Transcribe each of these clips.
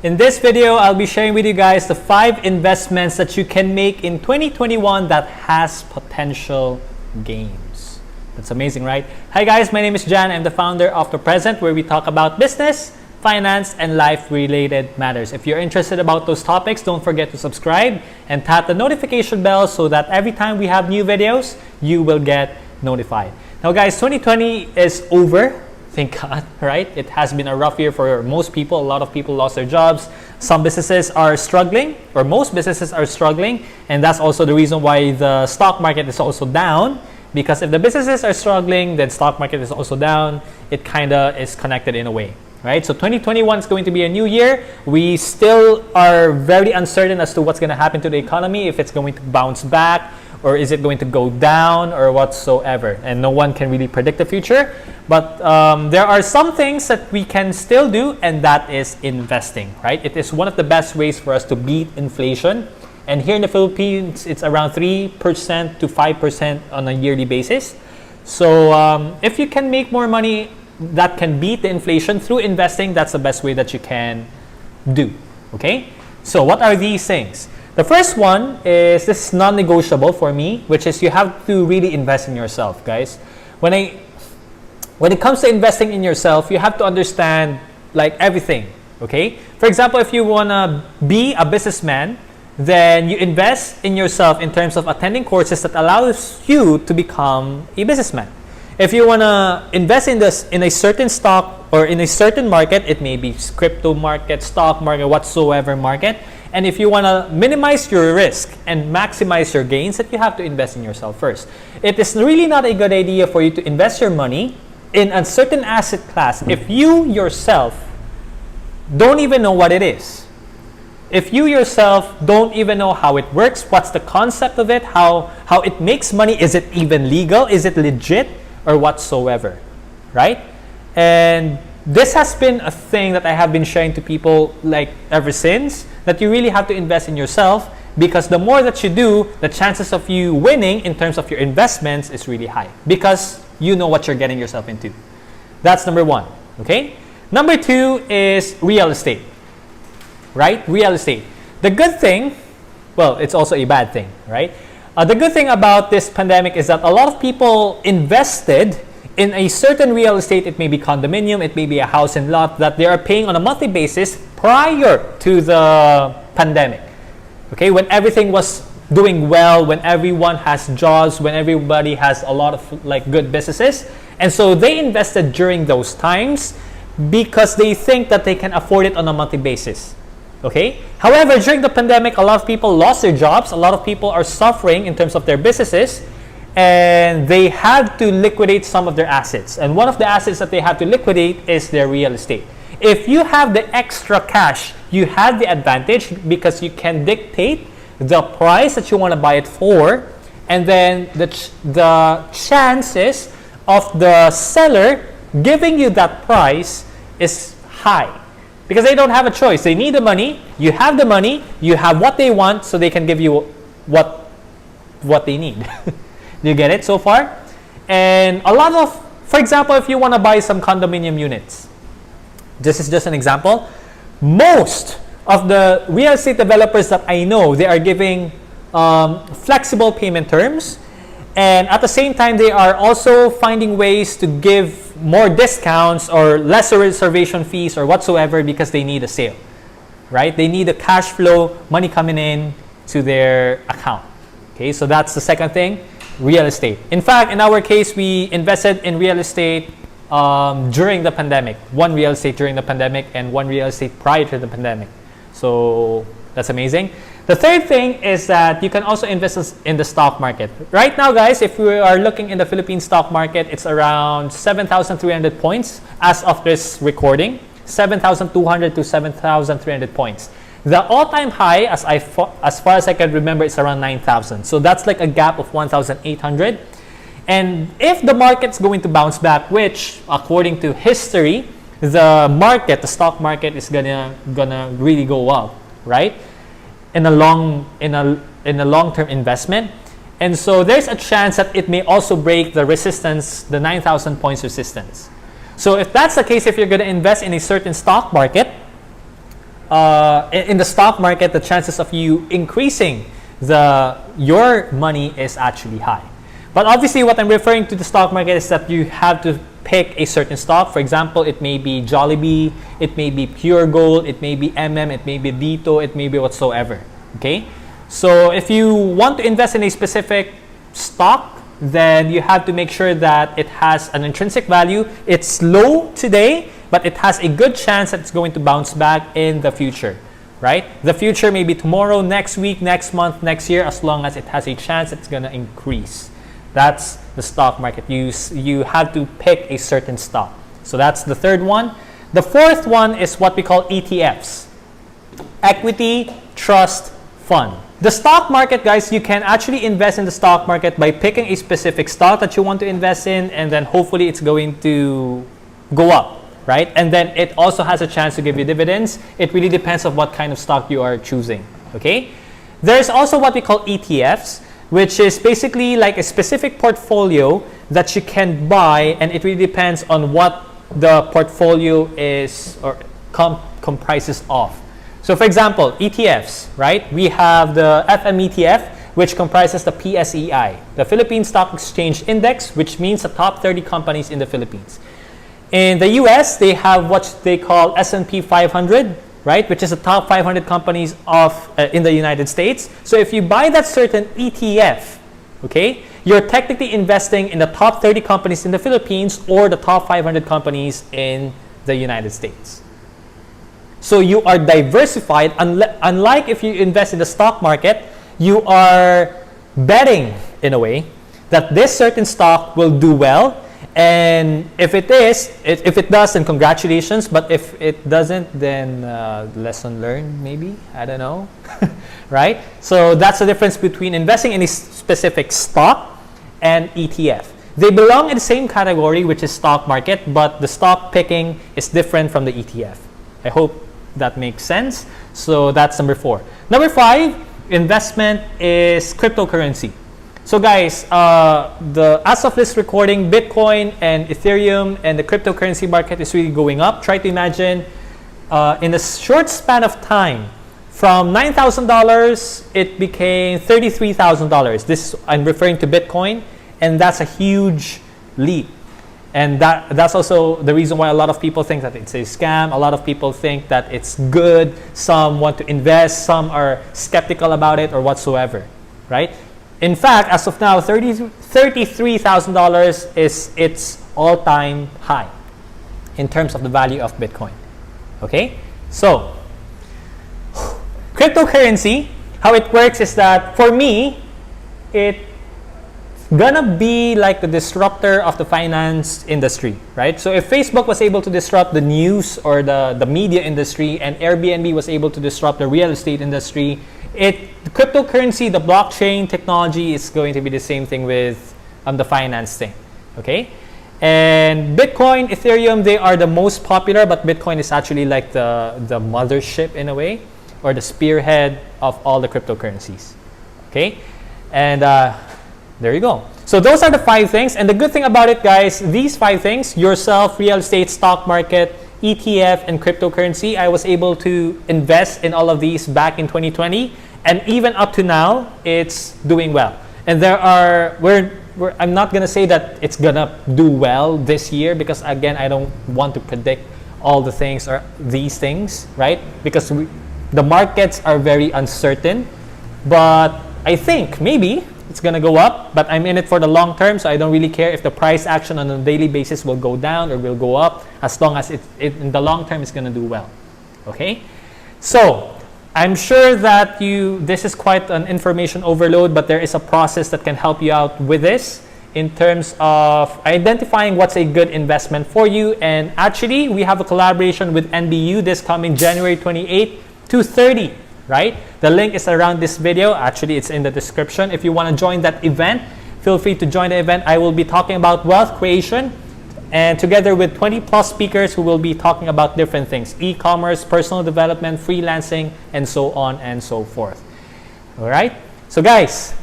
In this video, I'll be sharing with you guys the 5 investments that you can make in 2021 that has potential gains. That's amazing, right? Hi guys, my name is Jan. I'm the founder of The Present, where we talk about business, finance, and life-related matters. If you're interested about those topics, don't forget to subscribe and tap the notification bell so that every time we have new videos, you will get notified. Now guys, 2020 is over. Thank God, right? It has been a rough year for most people. A lot of people lost their jobs. Some businesses are struggling, or most businesses are struggling, and that's also the reason why the stock market is also down. Because if the businesses are struggling, then stock market is also down. It kind of is connected in a way, right? So 2021 is going to be a new year. We still are very uncertain as to what's going to happen to the economy, if it's going to bounce back, or is it going to go down, or whatsoever. And no one can really predict the future. But there are some things that we can still do, and that is investing, right? It is one of the best ways for us to beat inflation. And here in the Philippines, it's around 3% to 5% on a yearly basis. So if you can make more money that can beat the inflation through investing, that's the best way that you can do, okay? So what are these things? The first one is, this is non-negotiable for me, which is you have to really invest in yourself, guys. When it comes to investing in yourself, you have to understand like everything, okay? For example, if you want to be a businessman, then you invest in yourself in terms of attending courses that allows you to become a businessman. If you want to invest in a certain stock or in a certain market, it may be crypto market, stock market, whatsoever market. And if you want to minimize your risk and maximize your gains, that you have to invest in yourself first. It is really not a good idea for you to invest your money in a certain asset class if you yourself don't even know what it is. If you yourself don't even know how it works, what's the concept of it, how it makes money, is it even legal, is it legit, or whatsoever, right? And this has been a thing that I have been sharing to people like ever since, that you really have to invest in yourself, because the more that you do, the chances of you winning in terms of your investments is really high, because you know what you're getting yourself into. That's number 1, okay? Number 2 is real estate, right? Real estate. The good thing, well, it's also a bad thing, right? The good thing about this pandemic is that a lot of people invested in a certain real estate. It may be condominium, it may be a house and lot that they are paying on a monthly basis prior to the pandemic. Okay, when everything was doing well, when everyone has jobs, when everybody has a lot of like good businesses. And so they invested during those times because they think that they can afford it on a monthly basis. Okay? However, during the pandemic, a lot of people lost their jobs. A lot of people are suffering in terms of their businesses, and they had to liquidate some of their assets. And one of the assets that they have to liquidate is their real estate. If you have the extra cash, you have the advantage because you can dictate the price that you want to buy it for, and then the chances of the seller giving you that price is high. Because they don't have a choice. They need the money. You have the money. You have what they want, so they can give you what they need. Do you get it so far? And a lot of, for example, if you want to buy some condominium units, this is just an example. Most of the real estate developers that I know, they are giving flexible payment terms, and at the same time, they are also finding ways to give more discounts or lesser reservation fees or whatsoever, because they need a sale, right? They need a cash flow, money coming in to their account. Okay, so that's the second thing, real estate. In fact, in our case, we invested in real estate during the pandemic. One real estate during the pandemic and one real estate prior to the pandemic. So that's amazing. The third thing is that you can also invest in the stock market. Right now, guys, if we are looking in the Philippine stock market, it's around 7,300 points as of this recording. 7,200 to 7,300 points. The all-time high, as far as I can remember, is around 9,000. So that's like a gap of 1,800. And if the market's going to bounce back, which according to history, the stock market is gonna really go up, right? In a long-term investment. And so there's a chance that it may also break the resistance, the 9,000 points resistance. So if that's the case, if you're going to invest in a certain stock market, in the stock market, the chances of you increasing your money is actually high. But obviously, what I'm referring to the stock market is that you have to pick a certain stock. For example, it may be Jollibee, it may be Pure Gold, it may be MM, it may be Dito, it may be whatsoever. Okay? So if you want to invest in a specific stock, then you have to make sure that it has an intrinsic value. It's low today, but it has a good chance that it's going to bounce back in the future, right? The future may be tomorrow, next week, next month, next year, as long as it has a chance it's going to increase. That's the stock market. You have to pick a certain stock. So that's the third one. The fourth one is what we call ETFs, Equity Trust Fund. The stock market, guys, you can actually invest in the stock market by picking a specific stock that you want to invest in, and then hopefully it's going to go up, right? And then it also has a chance to give you dividends. It really depends on what kind of stock you are choosing, okay? There's also what we call ETFs, which is basically like a specific portfolio that you can buy, and it really depends on what the portfolio is or comprises of. So for example, ETFs, right? We have the FM ETF, which comprises the PSEI, the Philippine Stock Exchange Index, which means the top 30 companies in the Philippines. In the US, they have what they call S&P 500, right? Which is the top 500 companies in the United States. So if you buy that certain ETF, okay, you're technically investing in the top 30 companies in the Philippines or the top 500 companies in the United States. So you are diversified. Unlike if you invest in the stock market, you are betting in a way that this certain stock will do well. And if it does, then congratulations. But if it doesn't, then lesson learned, maybe. I don't know. Right? So that's the difference between investing in a specific stock and ETF. They belong in the same category, which is stock market, but the stock picking is different from the ETF. I hope that makes sense. So that's number 4. Number 5, investment is cryptocurrency. So guys, as of this recording, Bitcoin and Ethereum and the cryptocurrency market is really going up. Try to imagine in a short span of time, from $9,000, it became $33,000. I'm referring to Bitcoin, and that's a huge leap. And that's also the reason why a lot of people think that it's a scam. A lot of people think that it's good. Some want to invest. Some are skeptical about it or whatsoever, right? In fact, as of now, $33,000 is its all-time high in terms of the value of Bitcoin. Okay? So, cryptocurrency, how it works is that for me, it's gonna be like the disruptor of the finance industry, right? So if Facebook was able to disrupt the news or the media industry, and Airbnb was able to disrupt the real estate industry, the cryptocurrency, the blockchain technology is going to be the same thing with the finance thing, okay? And Bitcoin, Ethereum, they are the most popular, but Bitcoin is actually like the mothership in a way, or the spearhead of all the cryptocurrencies, okay? And there you go. So those are the 5 things. And the good thing about it, guys, these 5 things, yourself, real estate, stock market, ETF, and cryptocurrency, I was able to invest in all of these back in 2020. And even up to now, it's doing well. And I'm not going to say that it's going to do well this year, because again, I don't want to predict all the things or these things, right? Because the markets are very uncertain. But I think maybe it's going to go up, but I'm in it for the long term, so I don't really care if the price action on a daily basis will go down or will go up, as long as it in the long term it's going to do well. Okay? So, I'm sure that this is quite an information overload, but there is a process that can help you out with this in terms of identifying what's a good investment for you. And actually, we have a collaboration with NBU this coming January 28 to 30. Right? The link is around this video. Actually, it's in the description. If you want to join that event, feel free to join the event. I will be talking about wealth creation, and together with 20 plus speakers who will be talking about different things: e-commerce, personal development, freelancing, and so on and so forth. All right? So guys,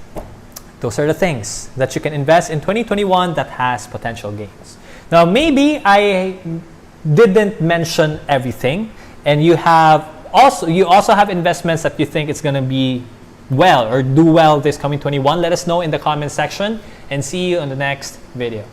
those are the things that you can invest in 2021 that has potential gains. Now, maybe I didn't mention everything, and you have also you also have investments that you think it's going to be well or do well this coming 21, let us know in the comment section, and see you on the next video.